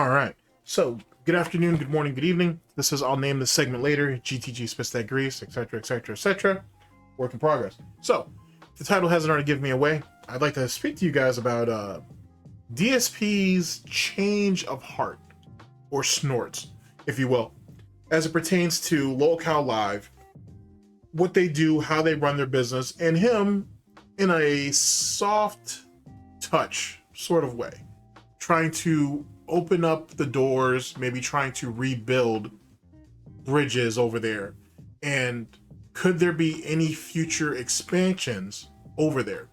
All right. So, good afternoon, good morning, good evening. This is, I'll name this segment later, GTG Spits That Grease, etc., etc., etc. Work in progress. So, if the title hasn't already given me away, I'd like to speak to you guys about DSP's change of heart, or Snorts, if you will, as it pertains to LOLCOW Live, what they do, how they run their business, and him in a soft touch sort of way, trying to open up the doors, maybe trying to rebuild bridges over there. And could there be any future expansions over there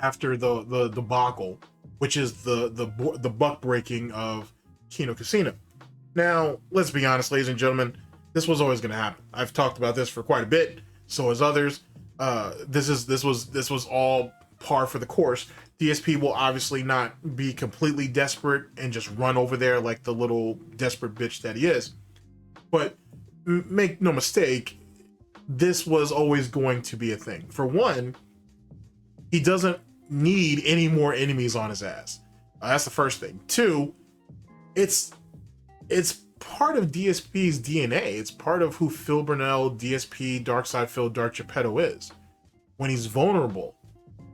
after the debacle, which is the buck breaking of Kino Casino? Now, let's be honest, ladies and gentlemen, this was always going to happen. I've talked about this for quite a bit, so has others. This was all par for the course. DSP will obviously not be completely desperate and just run over there like the little desperate bitch that he is. But make no mistake, this was always going to be a thing. For one, he doesn't need any more enemies on his ass. That's the first thing. Two, it's part of DSP's DNA. It's part of who Phil Burnell, DSP, Darksydephil, Dark Geppetto is. When he's vulnerable,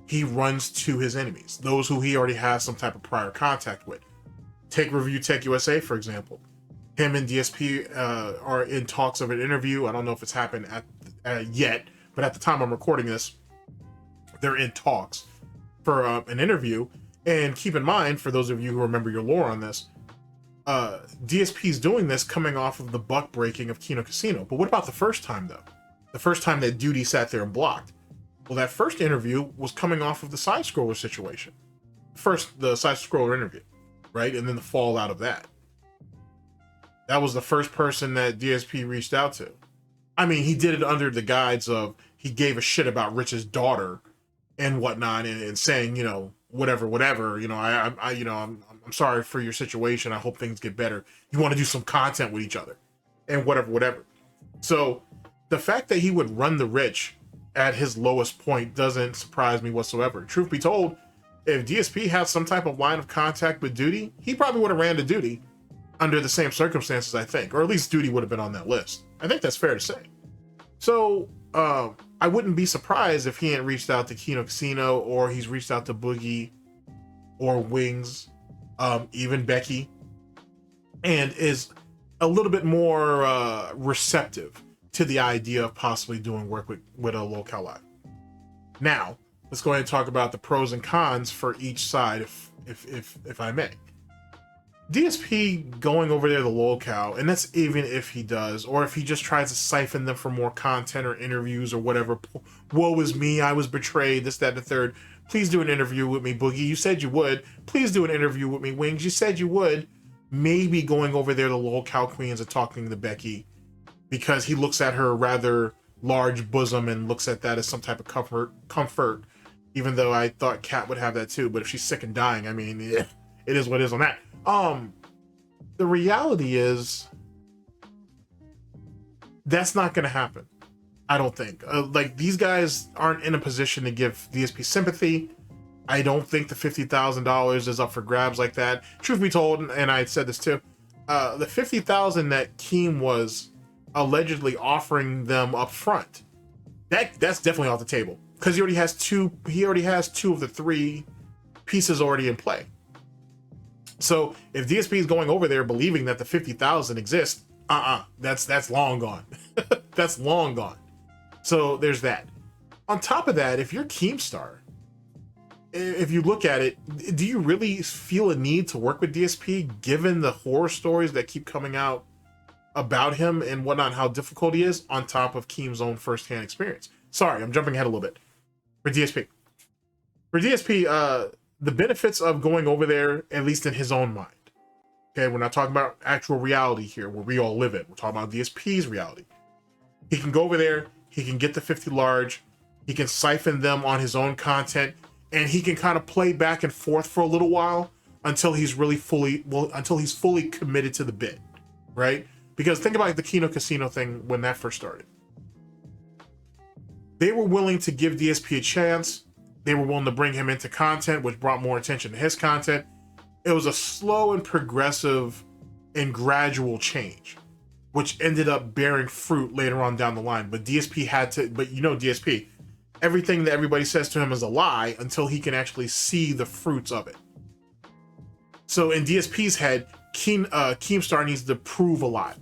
he runs to his enemies, those who he already has some type of prior contact with. Take Review Tech USA, for example. Him and DSP are in talks of an interview. I don't know if it's happened yet, but at the time I'm recording this, they're in talks for an interview. And keep in mind, for those of you who remember your lore on this, DSP's doing this coming off of the buck breaking of Kino Casino. But what about the first time, though? The first time that Duty sat there and blocked? Well, that first interview was coming off of the side-scroller situation. First, the side-scroller interview, right? And then the fallout of that. That was the first person that DSP reached out to. I mean, he did it under the guise of he gave a shit about Rich's daughter and whatnot, and saying, you know, whatever, you know, I'm sorry for your situation. I hope things get better. You want to do some content with each other, and whatever. So the fact that he would run the Rich at his lowest point doesn't surprise me whatsoever. Truth be told, if DSP had some type of line of contact with Duty, he probably would have ran to Duty under the same circumstances, I think, or at least Duty would have been on that list. I think that's fair to say. So I wouldn't be surprised if he hadn't reached out to Kino Casino, or he's reached out to Boogie or Wings, even Becky, and is a little bit more receptive to the idea of possibly doing work with a LOLCOW Live. Now, let's go ahead and talk about the pros and cons for each side, if I may. DSP going over there to LOLCOW, and that's even if he does, or if he just tries to siphon them for more content or interviews or whatever. Woe is me, I was betrayed, this, that, and the third. Please do an interview with me, Boogie. You said you would. Please do an interview with me, Wings. You said you would. Maybe going over there to LOLCOW Queens and talking to Becky, because he looks at her rather large bosom and looks at that as some type of comfort, even though I thought Kat would have that too. But if she's sick and dying, I mean, it is what it is on that. The reality is that's not going to happen. I don't think. Like, these guys aren't in a position to give DSP sympathy. I don't think the $50,000 is up for grabs like that. Truth be told, and I said this too, the $50,000 that Keem was allegedly offering them up front, that's definitely off the table, because he already has two of the three pieces already in play. So if DSP is going over there believing that the $50,000 exists, that's long gone. That's long gone. So there's that. On top of that, if you're Keemstar, if you look at it, do you really feel a need to work with DSP given the horror stories that keep coming out about him and whatnot, how difficult he is, on top of Keem's own firsthand experience? Sorry, I'm jumping ahead a little bit. For DSP, the benefits of going over there, at least in his own mind. Okay, we're not talking about actual reality here, where we all live in. We're talking about DSP's reality. He can go over there, he can get the 50 large, he can siphon them on his own content, and he can kind of play back and forth for a little while until he's really fully committed to the bit, right? Because think about the Kino Casino thing when that first started. They were willing to give DSP a chance. They were willing to bring him into content, which brought more attention to his content. it was a slow and progressive and gradual change, which ended up bearing fruit later on down the line. But DSP had to, but you know DSP, everything that everybody says to him is a lie until he can actually see the fruits of it. So in DSP's head, Keemstar needs to prove a lot.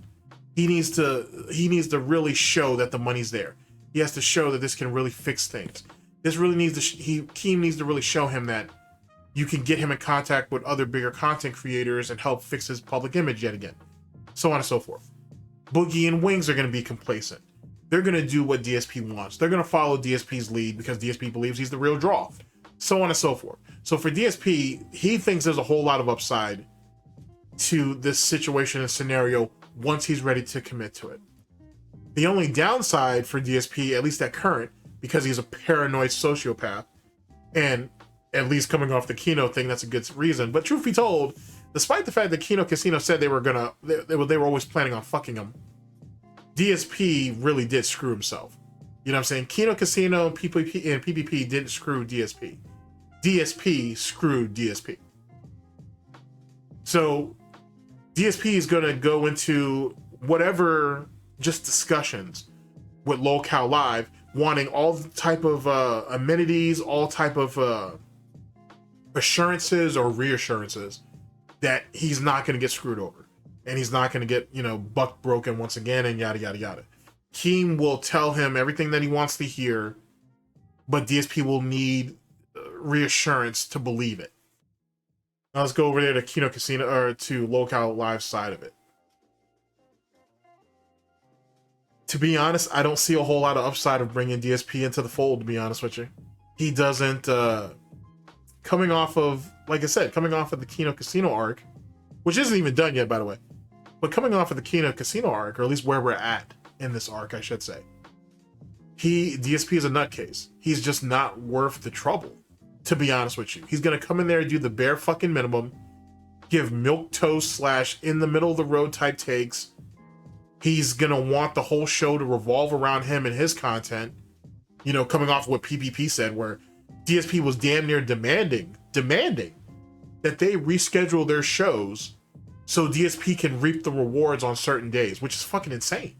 He needs to really show that the money's there. He has to show that this can really fix things. This really needs to, Keem needs to really show him that you can get him in contact with other bigger content creators and help fix his public image yet again. So on and so forth. Boogie and Wings are going to be complacent. They're going to do what DSP wants. They're going to follow DSP's lead because DSP believes he's the real draw. So on and so forth. So for DSP, he thinks there's a whole lot of upside to this situation and scenario once he's ready to commit to it. The only downside for DSP, at least at current, because he's a paranoid sociopath, and at least coming off the Kino thing, that's a good reason. But truth be told, despite the fact that Kino Casino said they were always planning on fucking him, DSP really did screw himself. You know what I'm saying? Kino Casino and PPP didn't screw DSP. DSP screwed DSP. So DSP is going to go into whatever just discussions with LOLCOW Live, wanting all type of amenities, all type of assurances or reassurances that he's not going to get screwed over and he's not going to get, you know, buck broken once again and yada yada yada. Keem will tell him everything that he wants to hear, but DSP will need reassurance to believe it. Now let's go over there to Kino Casino, or to LOLCOW Live side of it. To be honest, I don't see a whole lot of upside of bringing DSP into the fold, to be honest with you. He doesn't, coming off of, like I said, coming off of the Kino Casino arc, which isn't even done yet, by the way, but coming off of the Kino Casino arc, or at least where we're at in this arc, I should say, DSP is a nutcase. He's just not worth the trouble, to be honest with you. He's going to come in there and do the bare fucking minimum, give milquetoast / in the middle of the road type takes. He's going to want the whole show to revolve around him and his content, you know, coming off of what PPP said, where DSP was damn near demanding that they reschedule their shows so DSP can reap the rewards on certain days, which is fucking insane.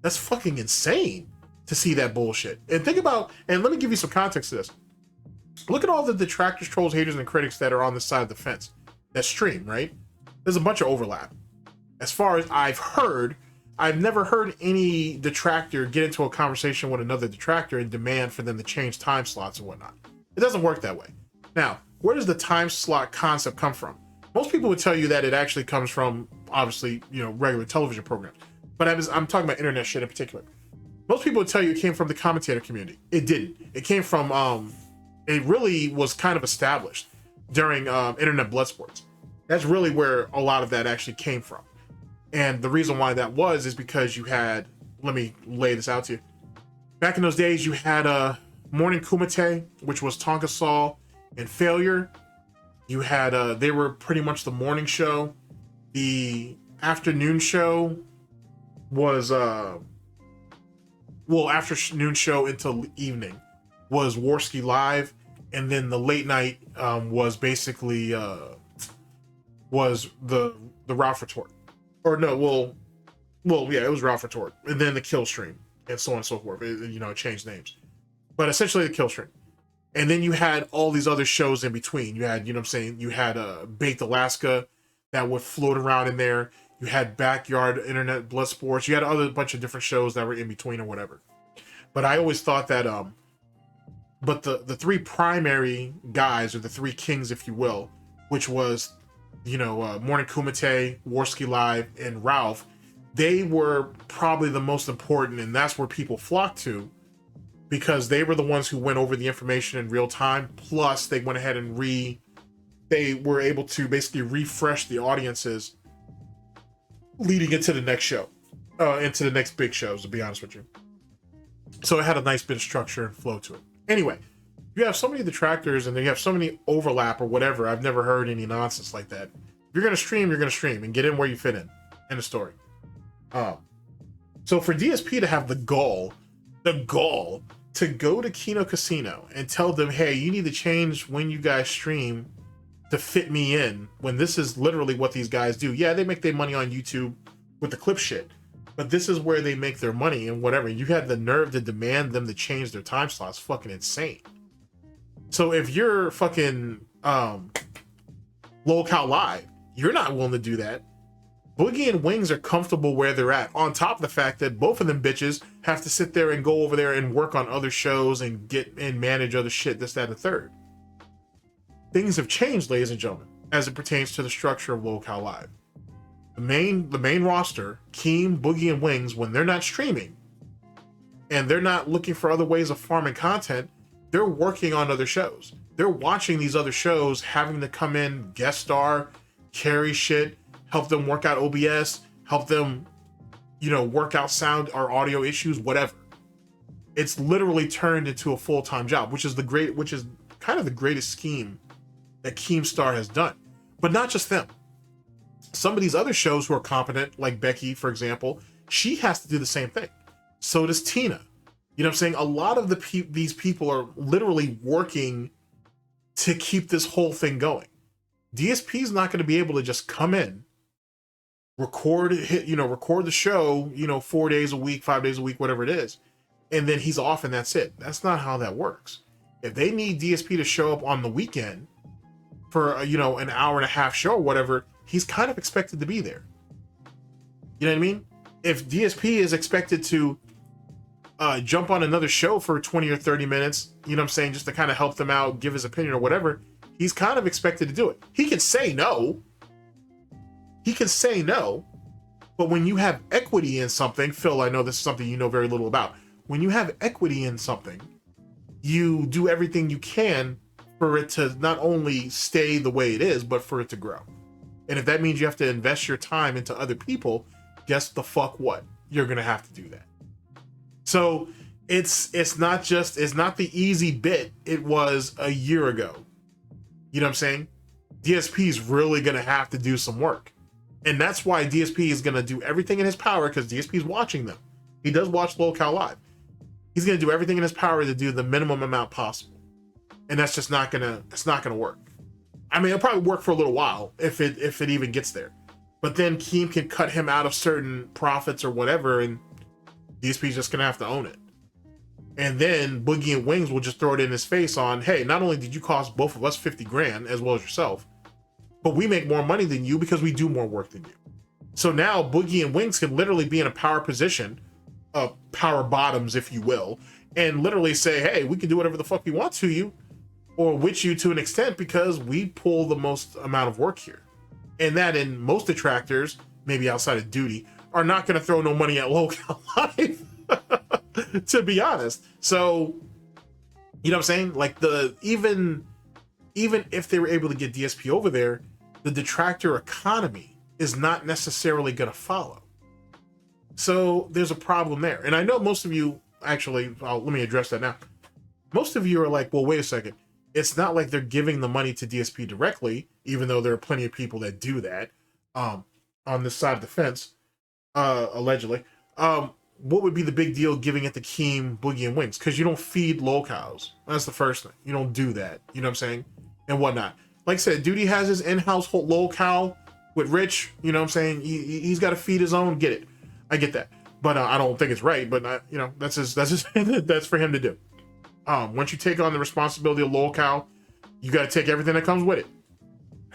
That's fucking insane to see that bullshit. And think about, and let me give you some context to this. Look at all the detractors, trolls, haters, and critics that are on this side of the fence that stream, right? There's a bunch of overlap. As far as I've heard, I've never heard any detractor get into a conversation with another detractor and demand for them to change time slots and whatnot. It doesn't work that way. Now, where does the time slot concept come from? Most people would tell you that it actually comes from, obviously, you know, regular television programs. But I'm talking about internet shit in particular. Most people would tell you it came from the commentator community. It didn't. It came from, it really was kind of established during internet blood sports. That's really where a lot of that actually came from. And the reason why that was is because you had, let me lay this out to you. Back in those days, you had Morning Kumite, which was Tonka Saw and Failure. You had, they were pretty much the morning show. The afternoon show was, well, afternoon show until evening was Warski Live. And then the late night was basically, was the Ralph Retort. Or no, well, yeah, it was Ralph Retort. And then the Kill Stream and so on and so forth. It, you know, it changed names. But essentially the Kill Stream. And then you had all these other shows in between. You had, you know what I'm saying, you had Baked Alaska that would float around in there. You had Backyard Internet Blood Sports. You had a bunch of different shows that were in between or whatever. But I always thought that, but the three primary guys, or the three kings, if you will, which was, you know, Morning Kumite, Warski Live, and Ralph, they were probably the most important, and that's where people flocked to, because they were the ones who went over the information in real time. Plus, they went ahead and they were able to basically refresh the audiences leading into the next show, into the next big shows, to be honest with you. So it had a nice bit of structure and flow to it. Anyway, you have so many detractors and you have so many overlap or whatever. I've never heard any nonsense like that. If you're going to stream, you're going to stream and get in where you fit in. End of story. So for DSP to have the gall to go to Kino Casino and tell them, hey, you need to change when you guys stream to fit me in when this is literally what these guys do. Yeah, they make their money on YouTube with the clip shit, but this is where they make their money and whatever. You had the nerve to demand them to change their time slots. Fucking insane. So if you're fucking LOLCOW Live, you're not willing to do that. Boogie and Wings are comfortable where they're at, on top of the fact that both of them bitches have to sit there and go over there and work on other shows and get and manage other shit, this, that, and the third. Things have changed, ladies and gentlemen, as it pertains to the structure of LOLCOW Live. The main roster, Keem, Boogie, and Wings, when they're not streaming and they're not looking for other ways of farming content, they're working on other shows. They're watching these other shows, having to come in, guest star, carry shit, help them work out OBS, help them, you know, work out sound or audio issues, whatever. It's literally turned into a full-time job, which is kind of the greatest scheme that Keemstar has done. But not just them. Some of these other shows who are competent, like Becky, for example, she has to do the same thing. So does Tina. You know what I'm saying? A lot of these people are literally working to keep this whole thing going. DSP is not going to be able to just come in, record the show, 4 days a week, 5 days a week, whatever it is, and then he's off and that's it. That's not how that works. If they need DSP to show up on the weekend for an hour and a half show or whatever, he's kind of expected to be there. You know what I mean? If DSP is expected to jump on another show for 20 or 30 minutes, you know what I'm saying, just to kind of help them out, give his opinion or whatever, he's kind of expected to do it. He can say no. But when you have equity in something, Phil, I know this is something you know very little about. When you have equity in something, you do everything you can for it to not only stay the way it is, but for it to grow. And if that means you have to invest your time into other people, guess the fuck what? You're gonna have to do that. So it's not the easy bit it was a year ago. You know what I'm saying? DSP is really gonna have to do some work. And that's why DSP is gonna do everything in his power, because DSP is watching them. He does watch LOLCOW Live. He's gonna do everything in his power to do the minimum amount possible. And that's just not gonna work. I mean, it'll probably work for a little while if it even gets there. But then Keem can cut him out of certain profits or whatever, and DSP's just gonna have to own it. And then Boogie and Wings will just throw it in his face on, hey, not only did you cost both of us 50 grand as well as yourself, but we make more money than you because we do more work than you. So now Boogie and Wings can literally be in a power position, power bottoms, if you will, and literally say, hey, we can do whatever the fuck we want to you, or with you to an extent, because we pull the most amount of work here. And that in most detractors, maybe outside of duty, are not going to throw no money at LOLCOW Live, to be honest. So, you know what I'm saying? Like, even if they were able to get DSP over there, the detractor economy is not necessarily going to follow. So there's a problem there. And I know most of you, actually, let me address that now. Most of you are like, well, wait a second. It's not like they're giving the money to DSP directly, even though there are plenty of people that do that on this side of the fence, allegedly. What would be the big deal giving it to Keem, Boogie, and Wings? Because you don't feed LOLCOWs. That's the first thing. You don't do that. You know what I'm saying? And whatnot. Like I said, Duty has his in-house LOLCOW with Rich. You know what I'm saying? He's got to feed his own. Get it. I get that. But I don't think it's right. But, that's that's for him to do. Once you take on the responsibility of LOLCOW, you got to take everything that comes with it.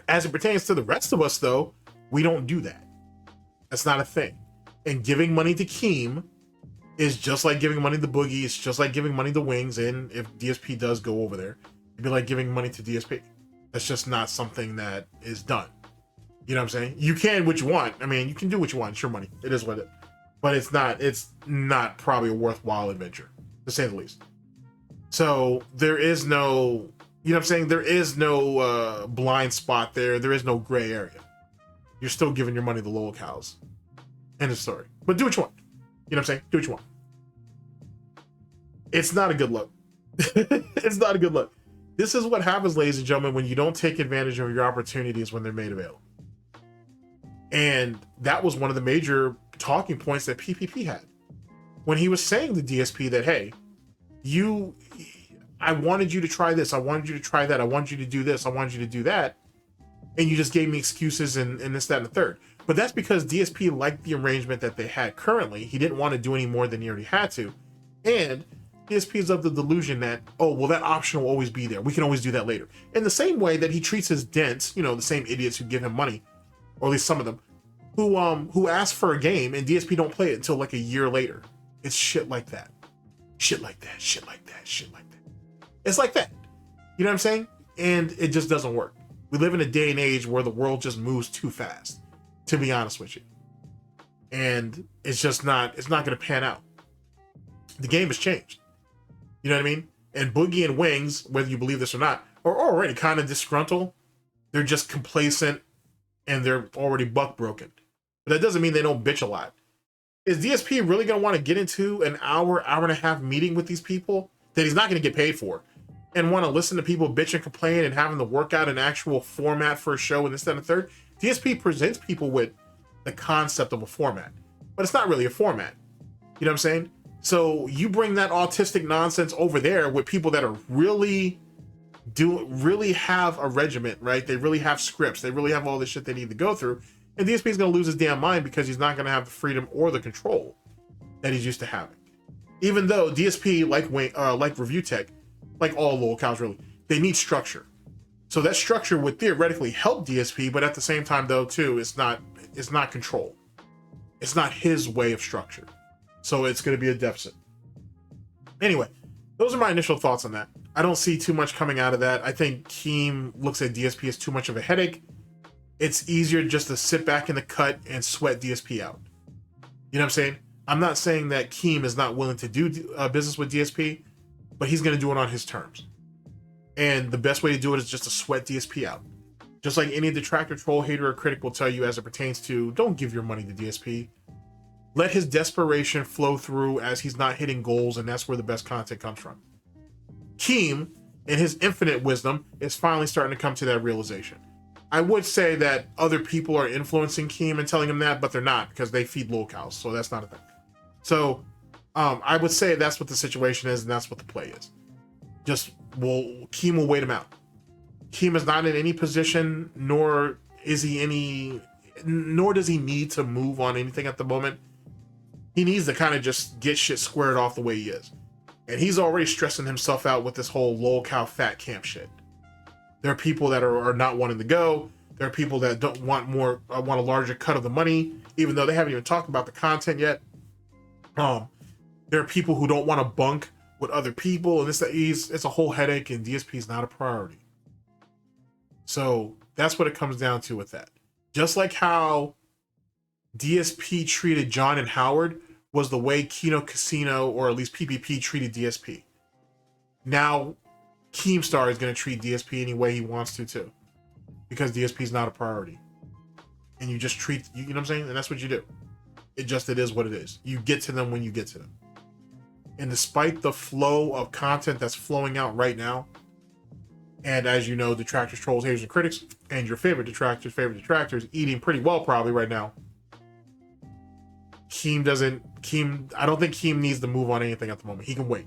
As it pertains to the rest of us, though, we don't do that. That's not a thing. And giving money to Keem is just like giving money to Boogie. It's just like giving money to Wings. And if DSP does go over there, it'd be like giving money to DSP. That's just not something that is done. You know what I'm saying? You can what you want. I mean, you can do what you want. It's your money. It is what it. But it's not probably a worthwhile adventure, to say the least. So there is no, you know what I'm saying? There is no blind spot there. There is no gray area. You're still giving your money to LOLCOWs. End of story. But do what you want. You know what I'm saying? Do what you want. It's not a good look. It's not a good look. This is what happens, ladies and gentlemen, when you don't take advantage of your opportunities when they're made available. And that was one of the major talking points that PPP had. When he was saying to DSP that, hey, I wanted you to try this. I wanted you to try that. I wanted you to do this. I wanted you to do that. and you just gave me excuses and this, that, and the third. But that's because DSP liked the arrangement that they had currently. He didn't want to do any more than he already had to. And DSP is of the delusion that, oh, well, that option will always be there. We can always do that later. In the same way that he treats his dents, you know, the same idiots who give him money, or at least some of them, who ask for a game and DSP don't play it until like a year later. It's shit like that. Shit like that, shit like that, shit like that. It's like that. You know what I'm saying? And it just doesn't work. We live in a day and age where the world just moves too fast, to be honest with you. And it's just not, it's not going to pan out. The game has changed. You know what I mean? And Boogie and Wings, whether you believe this or not, are already kind of disgruntled. They're just complacent and they're already buck broken. But that doesn't mean they don't bitch a lot. Is DSP really going to want to get into an hour and a half meeting with these people that he's not going to get paid for, and want to listen to people bitch and complain and having to work out an actual format for a show and this, that, and the third? DSP presents people with the concept of a format, but it's not really a format. You know what I'm saying? So you bring that autistic nonsense over there with people that are really have a regiment, right? They really have scripts. They really have all this shit they need to go through. And DSP is going to lose his damn mind because he's not going to have the freedom or the control that he's used to having. Even though DSP, like Review Tech, like all LOLCOWs really, they need structure. So that structure would theoretically help DSP, but at the same time though too, it's not control. It's not his way of structure. So it's going to be a deficit. Anyway, those are my initial thoughts on that. I don't see too much coming out of that. I think Keem looks at DSP as too much of a headache. It's easier just to sit back in the cut and sweat DSP out. You know what I'm saying? I'm not saying that Keem is not willing to do business with DSP, but he's going to do it on his terms. And the best way to do it is just to sweat DSP out. Just like any detractor, troll, hater, or critic will tell you as it pertains to, don't give your money to DSP. Let his desperation flow through as he's not hitting goals, and that's where the best content comes from. Keem, in his infinite wisdom, is finally starting to come to that realization. I would say that other people are influencing Keem and telling him that, but they're not, because they feed LOLCOWs, so that's not a thing. So I would say that's what the situation is, and that's what the play is. Keem will wait him out. Keem is not in any position, nor does he need to move on anything at the moment. He needs to kind of just get shit squared off the way he is. And he's already stressing himself out with this whole LOLCOW fat camp shit. There are people that are not wanting to go. There are people that don't want more, want a larger cut of the money, even though they haven't even talked about the content yet. There are people who don't want to bunk with other people, and it's a whole headache, and DSP is not a priority. So that's what it comes down to with that. Just like how DSP treated John and Howard was the way Kino Casino, or at least PPP, treated DSP. Now Keemstar is going to treat DSP any way he wants to too, because DSP is not a priority. And you just treat, you know what I'm saying? And that's what you do. It is what it is. You get to them when you get to them. And despite the flow of content that's flowing out right now, and as you know, detractors, trolls, haters, and critics, and your favorite detractors eating pretty well probably right now, I don't think Keem needs to move on anything at the moment. He can wait.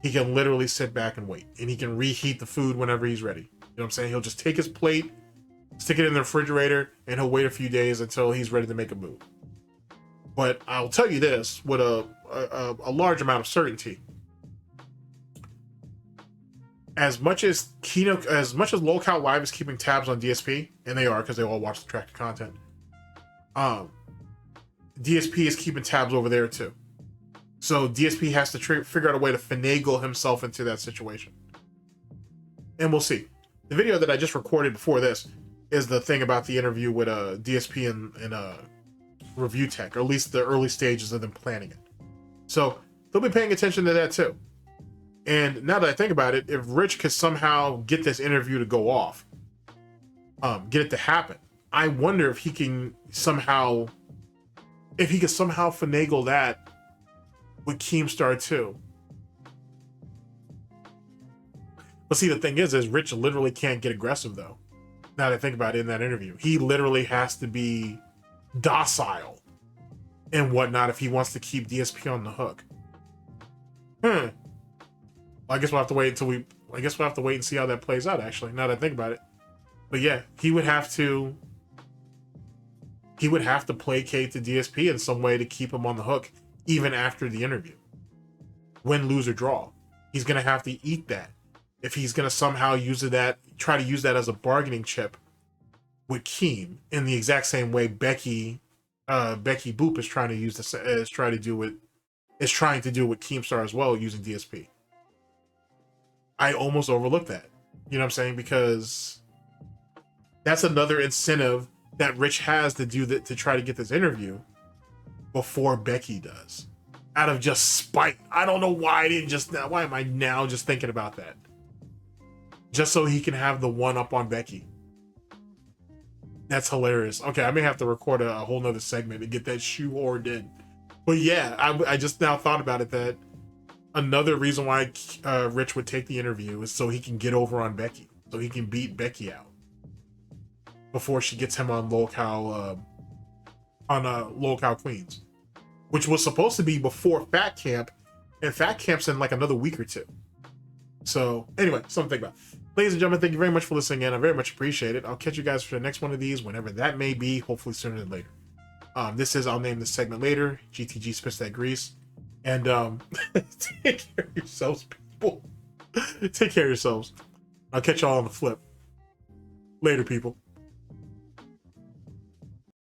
He can literally sit back and wait. And he can reheat the food whenever he's ready. You know what I'm saying? He'll just take his plate, stick it in the refrigerator, and he'll wait a few days until he's ready to make a move. But I'll tell you this with a large amount of certainty. As much as LOLCOW Live is keeping tabs on DSP, and they are because they all watch the tracked content, DSP is keeping tabs over there too. So DSP has to figure out a way to finagle himself into that situation. And we'll see. The video that I just recorded before this is the thing about the interview with DSP and Review Tech, or at least the early stages of them planning it. So they'll be paying attention to that too. And now that I think about it, if Rich could somehow get this interview to go off, get it to happen, I wonder if he can somehow finagle that with Keemstar too. But see, the thing is Rich literally can't get aggressive though. Now that I think about it, in that interview, he literally has to be docile and whatnot if he wants to keep DSP on the hook. Well, I guess we'll have to wait and see how that plays out, actually, now that I think about it. But yeah, he would have to placate the DSP in some way to keep him on the hook, even after the interview. Win, lose, or draw. He's gonna have to eat that. If he's gonna somehow try to use that as a bargaining chip with Keem in the exact same way Becky Boop is trying to use this, is trying to do with Keemstar as well, using DSP. I almost overlooked that. You know what I'm saying? Because that's another incentive that Rich has to do that, to try to get this interview before Becky does. Out of just spite. I don't know why why am I now just thinking about that? Just so he can have the one up on Becky. That's hilarious. Okay, I may have to record a whole nother segment to get that shoehorned in. But yeah, I just now thought about it, that another reason why Rich would take the interview is so he can get over on Becky. So he can beat Becky out before she gets him on LOLCOW, LOLCOW Queens. Which was supposed to be before Fat Camp, and Fat Camp's in like another week or two. So anyway, something to think about. Ladies and gentlemen, thank you very much for listening in. I very much appreciate it. I'll catch you guys for the next one of these, whenever that may be, hopefully sooner than later. This is, I'll name this segment later, GTG Spits That Grease. And take care of yourselves, people. Take care of yourselves. I'll catch y'all on the flip. Later, people.